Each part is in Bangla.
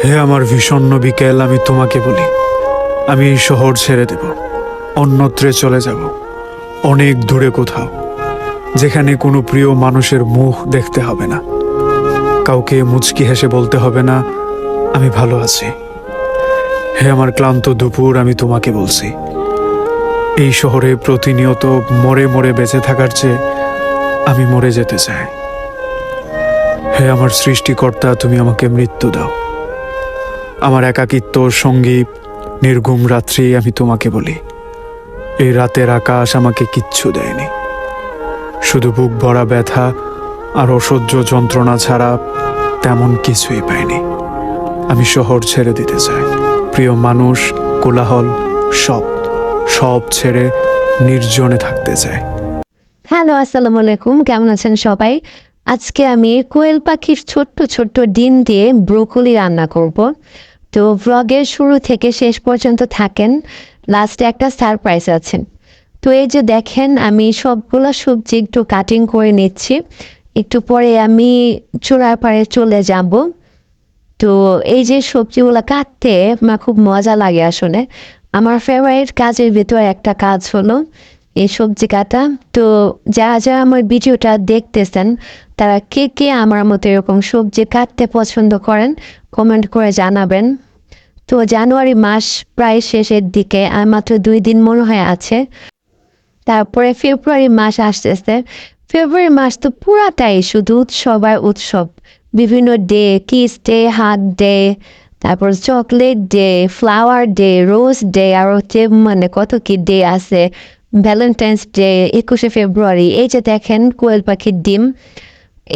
হে আমার বিষণ্ণ বিকেল, আমি তোমাকে বলি, আমি এই শহর ছেড়ে দেব, অন্যত্রে চলে যাব, অনেক দূরে কোথাও, যেখানে কোনো প্রিয় মানুষের মুখ দেখতে হবে না, কাউকে মুচকি হেসে বলতে হবে না আমি ভালো আছি। হে আমার ক্লান্ত দুপুর, আমি তোমাকে বলছি, এই শহরে প্রতিনিয়ত মরে মরে বেঁচে থাকার চেয়ে আমি মরে যেতে চাই। হে আমার সৃষ্টিকর্তা, তুমি আমাকে মৃত্যু দাও। আমার একাকিত্ব সঙ্গী নির্ঘুম রাত্রি, আমি তোমাকে বলি, এই রাতের আকাশ আমাকে কিচ্ছু দেয়নি, শুধু বুক ভরা ব্যথা আর অসহ্য যন্ত্রণা ছাড়া তেমন কিছুই পাইনি। আমি শহর ছেড়ে দিতে চাই, প্রিয় মানুষ, কোলাহল, সব সব ছেড়ে নির্জনে থাকতে চাই। হ্যালো, আসসালামু আলাইকুম। কেমন আছেন সবাই? আজকে আমি কোয়েল পাখির ছোট্ট ছোট্ট ডিম দিয়ে ব্রোকলি রান্না করব। তো ভ্লগের শুরু থেকে শেষ পর্যন্ত থাকেন, লাস্টে একটা সারপ্রাইজ আছে। তো এই যে দেখেন, আমি সবগুলো সবজি একটু কাটিং করে নিচ্ছি, একটু পরে আমি চুলার পাড়ে চলে যাব। তো এই যে সবজিগুলো কাটতে আমার খুব মজা লাগে আসলে। আমার ফেভারিট কাজের ভিতরে একটা কাজ হলো এই সবজি কাটা। তো যারা যারা আমার ভিডিওটা দেখতেছেন, তারা কে কে আমার মতো এরকম সবজি কাটতে পছন্দ করেন কমেন্ট করে জানাবেন। তো জানুয়ারি মাস প্রায় শেষের দিকে, আর মাত্র 2 দিন মনে হয় আছে। তারপরে ফেব্রুয়ারি মাস আসতেছে। ফেব্রুয়ারি মাস তো পুরাটাই শুধু উৎসব আর উৎসব। বিভিন্ন day, kiss day, hug day, তারপর chocolate day, flower day, rose day, আর হচ্ছে মানে কত কি ডে আছে, ভ্যালেন্টাইন্স ডে, 21শে ফেব্রুয়ারি। এই যে দেখেন কোয়েল পাখির ডিম,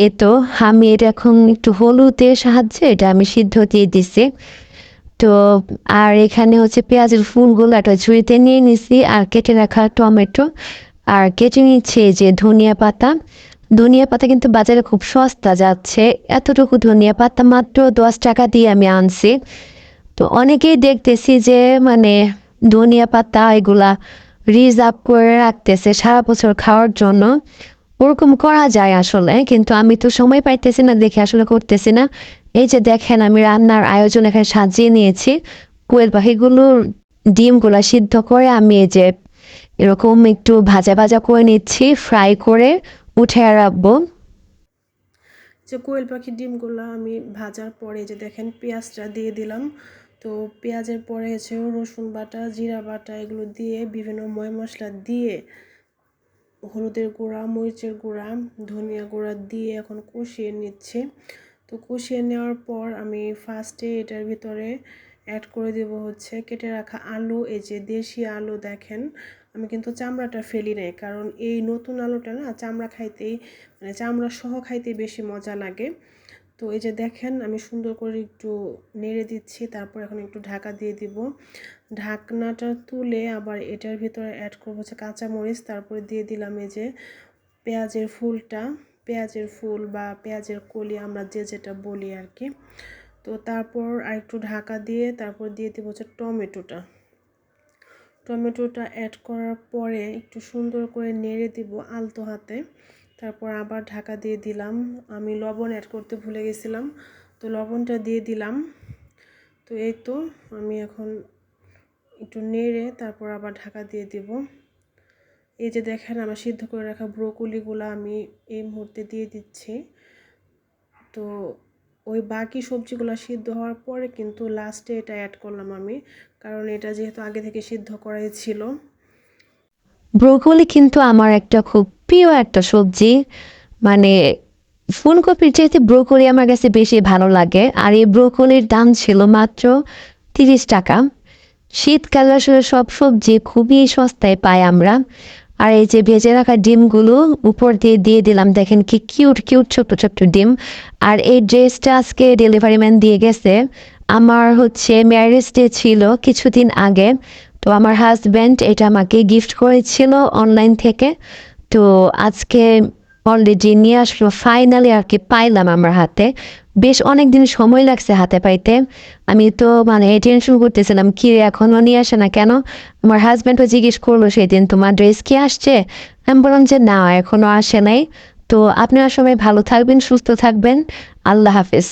এ তো আমি এটা এখন একটু হলুদের সাহায্যে এটা আমি সিদ্ধ দিয়ে দিছি। তো আর এখানে হচ্ছে পেঁয়াজের ফুলগুলো একটা ঝুড়িতে নিয়ে নিছি, আর কেটে রাখা টমেটো, আর কেটে নিচ্ছে যে ধনিয়া পাতা। ধনিয়া পাতা কিন্তু বাজারে খুব সস্তা যাচ্ছে, এতটুকু ধনিয়া পাতা মাত্র 10 টাকা দিয়ে আমি আনছি। তো অনেকেই দেখতেছি যে মানে ধনিয়া পাতা এগুলা রিজার্ভ করে রাখতেছে সারা বছর খাওয়ার জন্য। ওরকম করা যায় আসলে, কিন্তু আমি তো সময় পাইতেছি না দেখে আসলে করতেছি না। এই যে দেখেন, আমি রান্নার আয়োজন এখানে সাজিয়ে নিয়েছি। কোয়েল পাখিগুলোর ডিমগুলা সিদ্ধ করে আমি এই যে এরকম একটু ভাজা ভাজা করে নিচ্ছি, ফ্রাই করে উঠে রাখবো। যে কোয়েল পাখির ডিমগুলো আমি ভাজার পরে যে দেখেন পেঁয়াজটা দিয়ে দিলাম। তো পেঁয়াজের পরে হচ্ছে রসুন বাটা, জিরা বাটা এগুলো দিয়ে বিভিন্ন ময় মশলা দিয়ে, হলুদের গুঁড়া, মরিচের গুঁড়া, ধনিয়া গুঁড়া দিয়ে এখন কষিয়ে নিচ্ছি। তো কষিয়ে নেওয়ার পর আমি ফার্স্টে এটার ভিতরে অ্যাড করে দেব হচ্ছে কেটে রাখা আলু। এই যে দেশি আলু দেখেন, আমি কিন্তু চামড়াটা ফেলি নাই, কারণ এই নতুন আলুটা না চামড়া খাইতেই মানে চামড়া সহ খাইতে বেশি মজা লাগে। তো এই যে দেখেন আমি সুন্দর করে একটু নেড়ে দিচ্ছি, তারপর এখন একটু ঢাকা দিয়ে দিব। ঢাকনাটা তুলে আবার এটার ভিতরে অ্যাড করবো হচ্ছে কাঁচামরিচ, তারপরে দিয়ে দিলাম এই যে পেঁয়াজের ফুলটা, পেঁয়াজের ফুল বা পেঁয়াজের কলি আমরা যে যেটা বলি আর কি। তো তারপর আর একটু ঢাকা দিয়ে তারপর দিয়ে দিব হচ্ছে টমেটোটা। টমেটোটা অ্যাড করার পরে একটু সুন্দর করে নেড়ে দিব আলতো হাতে, তারপর আবার ঢাকা দিয়ে দিলাম। আমি লবণ অ্যাড করতে ভুলে গেছিলাম, তো লবণটা দিয়ে দিলাম। তো এই তো আমি এখন একটু নেড়ে তারপর আবার ঢাকা দিয়ে দেব। এই যে দেখেন আমার সিদ্ধ করে রাখা ব্রোকলিগুলো আমি এই মুহূর্তে দিয়ে দিচ্ছি। তো ওই বাকি সবজিগুলো সিদ্ধ হওয়ার পরে কিন্তু লাস্টে এটা অ্যাড করলাম আমি, কারণ এটা যেহেতু আগে থেকে সিদ্ধ করাই ছিল। ব্রোকলি কিন্তু আমার একটা খুব প্রিয় একটা সবজি। মানে ফুলকপির চাইতে ব্রোকলি আমার কাছে বেশি ভালো লাগে। আর এই ব্রোকলির দাম ছিল মাত্র 30 টাকা। শীতকালে আসলে সব সবজি খুবই সস্তায় পাই আমরা। আর এই যে ভেজে রাখা ডিমগুলো উপর দিয়ে দিয়ে দিলাম, দেখেন কি কিউট কিউট ছোট্ট ছোট্ট ডিম। আর এই ড্রেসটা আজকে ডেলিভারি ম্যান দিয়ে গেছে। আমার হচ্ছে ম্যারেজ ডে ছিল কিছুদিন আগে, তো আমার হাজব্যান্ড এটা আমাকে গিফট করেছিল অনলাইন থেকে। তো আজকে অলরেডি নিয়ে আসলো, ফাইনালি আর কি পাইলাম আমার হাতে। বেশ অনেক দিন সময় লাগছে হাতে পাইতে। আমি তো মানে টেনশন করতেছিলাম কি রে এখনো নিয়ে আসে না কেন। আমার হাজব্যান্ডও জিজ্ঞেস করলো সেদিন, তোমার ড্রেস কি আসছে? আমি বললাম যে না, এখনো আসে নাই। তো আপনারা সবাই ভালো থাকবেন, সুস্থ থাকবেন। আল্লাহ হাফিজ।